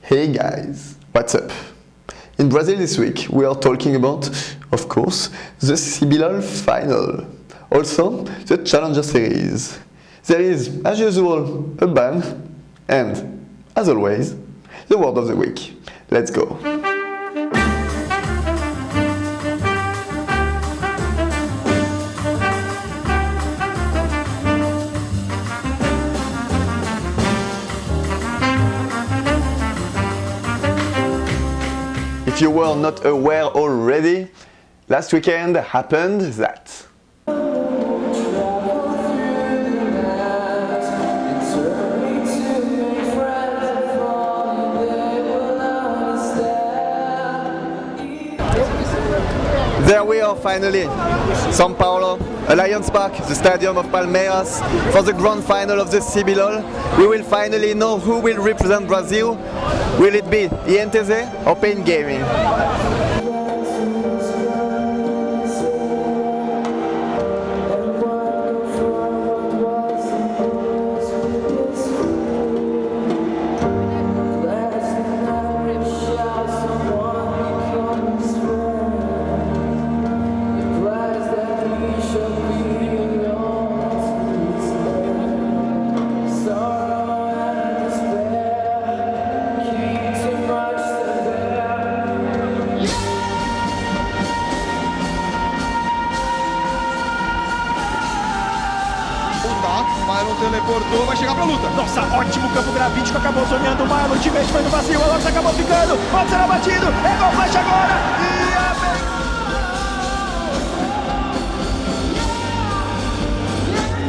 Hey guys, what's up? In Brazil this week we are talking about, of course, the CBLOL final. Also, the Challenger Series. There is, as usual, a ban and, as always, the word of the week. Let's go! If you were not aware already, last weekend happened that. There we are finally, São Paulo, Allianz Park, the stadium of Palmeiras, for the grand final of the CBLOL. We will finally know who will represent Brazil. Will it be INTZ or Pain Gaming? Mylon teleportou, vai chegar pra luta. Nossa, ótimo campo gravítico, acabou zoneando o Mylon, de vez foi no vazio, o Alox acabou ficando, pode ser abatido, é gol flash agora, e a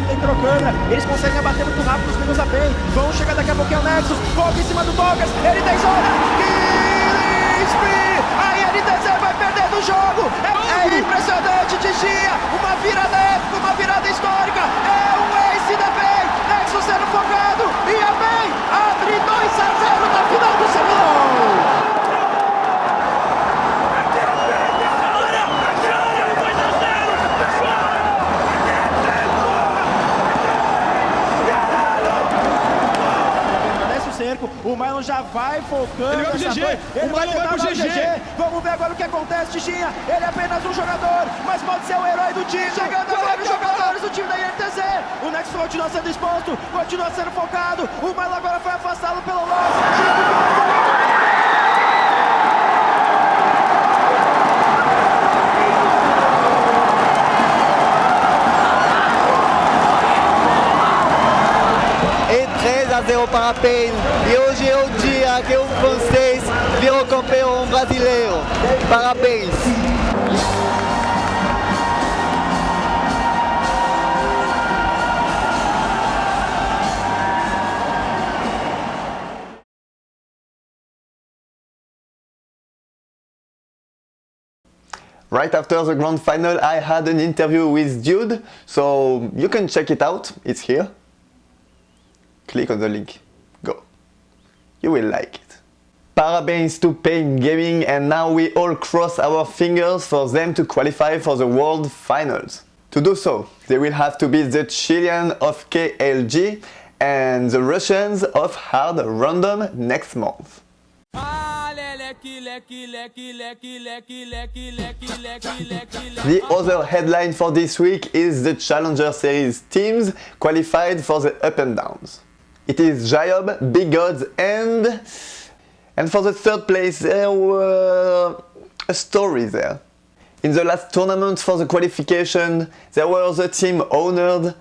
tem trocando, eles conseguem abater muito rápido os meninos da PEN, vão chegar daqui a pouquinho o Nexus, golpe em cima do Douglas, ele tem zona, Killing Spree, a INTZ vai perder do jogo, é impressionante, Tigia, uma virada épica, uma virada histórica, é um ace da PEN, Nexus sendo focado, e a PEN abre 2-0 na final do CBLOL. O Mylon já vai focando. Ele vai pro GG. Ele vai pro GG. Vamos ver agora o que acontece, Tichinha. Ele é apenas um jogador, mas pode ser o herói do time. Chegando agora os jogadores do time da INTZ. O Nexus continua sendo exposto, continua sendo focado. O Mylon agora foi afastado pelo Loss. E 3-0 para a PEN, e hoje é o dia que o francês virou campeão brasileiro. Parabéns! Right after the grand final I had an interview with Dude, so you can check it out, it's here. Click on the link, go. You will like it. Parabéns to Pain Gaming, and now we all cross our fingers for them to qualify for the World Finals. To do so, they will have to beat the Chilean of KLG and the Russians of Hard Random next month. The other headline for this week is the Challenger Series teams qualified for the Up and Downs. It is Jayob, Big Gods and for the third place there were a story there. In the last tournament for the qualification there were the team Honored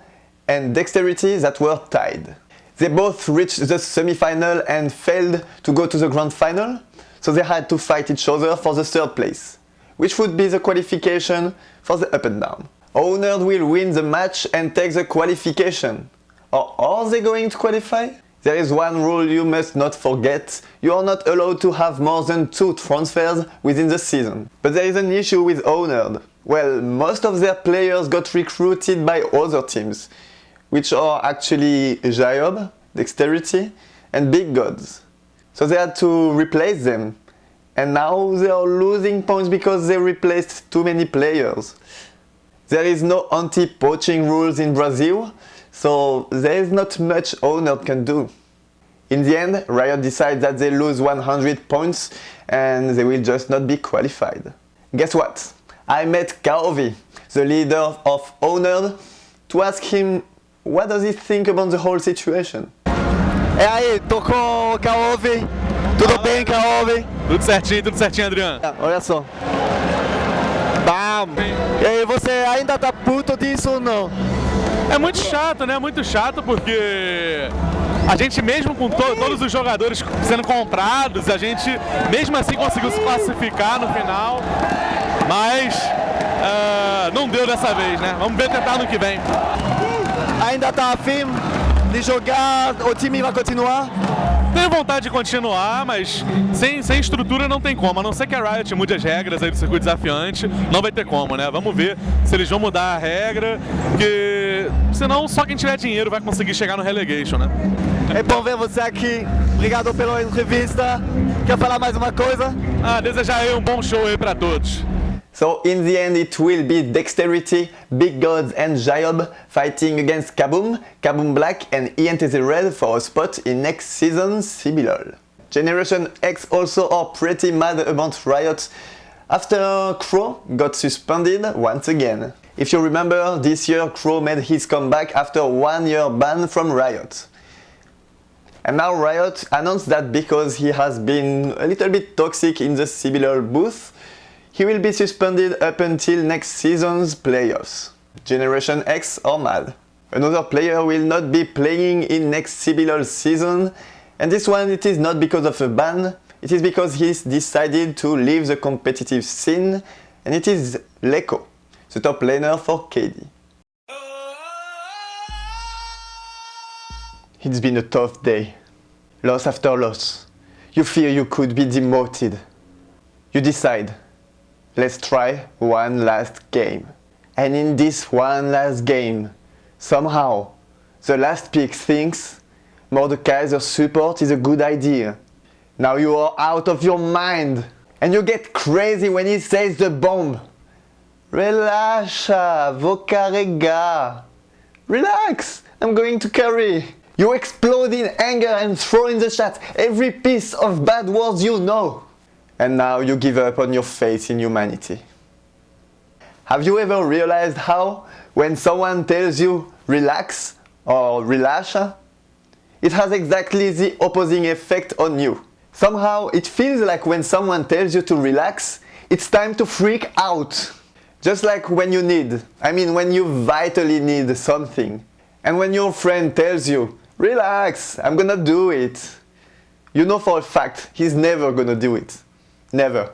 and Dexterity that were tied. They both reached the semi-final and failed to go to the grand final, so they had to fight each other for the third place, which would be the qualification for the Up and Down. Honored will win the match and take the qualification. Or are they going to qualify? There is one rule you must not forget: you are not allowed to have more than 2 transfers within the season. But there is an issue with Honored. Well, most of their players got recruited by other teams, which are actually Jayob, Dexterity and Big Gods. So they had to replace them. And now they are losing points because they replaced too many players. There is no anti-poaching rules in Brazil, so there is not much Honored can do. In the end, Riot decides that they lose 100 points and they will just not be qualified. Guess what? I met Kaovi, the leader of Honored, to ask him what does he think about the whole situation. E aí, tô com o Kaovi. Tudo bem, Kaovi? Tudo certinho, Adriano. Olha só. Bam! E aí, você ainda tá puto disso ou não? É muito chato, né? Muito chato porque a gente mesmo com todos os jogadores sendo comprados, a gente mesmo assim conseguiu se classificar no final, mas não deu dessa vez, né? Vamos ver tentar no que vem. Ainda tá afim de jogar? O time vai continuar? Tenho vontade de continuar, mas sem estrutura não tem como. A não ser que a Riot mude as regras aí do circuito desafiante, não vai ter como, né? Vamos ver se eles vão mudar a regra, porque senão só quem tiver dinheiro vai conseguir chegar no relegation, né? É bom ver você aqui. Obrigado pela entrevista. Quer falar mais uma coisa? Desejar aí um bom show aí pra todos. So in the end it will be Dexterity, Big Gods and Jayob fighting against Kaboom, Kaboom Black and ENTZ Red for a spot in next season's CBLOL. Generation X also are pretty mad about Riot after Crow got suspended once again. If you remember, this year Crow made his comeback after a 1-year ban from Riot. And now Riot announced that because he has been a little bit toxic in the CBLOL booth, he will be suspended up until next season's playoffs. Generation X are mad. Another player will not be playing in next CBLOL season, and this one it is not because of a ban, it is because he's decided to leave the competitive scene, and it is Leko, the top laner for KD. It's been a tough day. Loss after loss. You fear you could be demoted. You decide, let's try one last game. And in this one last game, somehow, the last pick thinks Mordekaiser's support is a good idea. Now you are out of your mind, and you get crazy when he says the bomb. Relaxa, vou carregar. Relax, I'm going to carry. You explode in anger and throw in the chat every piece of bad words you know. And now you give up on your faith in humanity. Have you ever realized how, when someone tells you relax or relaxa, it has exactly the opposing effect on you? Somehow it feels like when someone tells you to relax, it's time to freak out. Just like when you when you vitally need something. And when your friend tells you, relax, I'm gonna do it. You know for a fact he's never gonna do it. Never.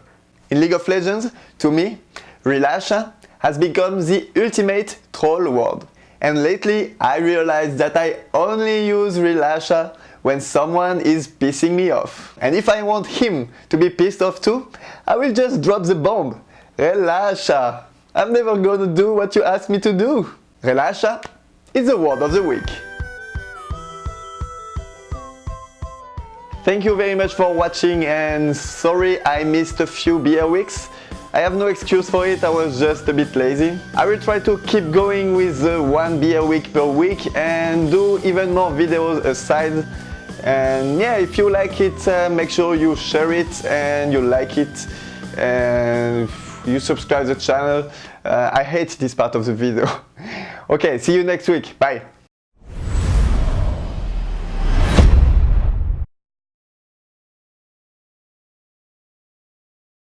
In League of Legends, to me, relaxa has become the ultimate troll word. And lately I realized that I only use relaxa when someone is pissing me off. And if I want him to be pissed off too, I will just drop the bomb. Relaxa. I'm never gonna do what you ask me to do. Relaxa is the word of the week. Thank you very much for watching, and sorry I missed a few beer weeks. I have no excuse for it, I was just a bit lazy. I will try to keep going with the 1 beer week per week and do even more videos aside. And yeah, if you like it, make sure you share it and you like it and you subscribe to the channel. I hate this part of the video. Okay, see you next week. Bye.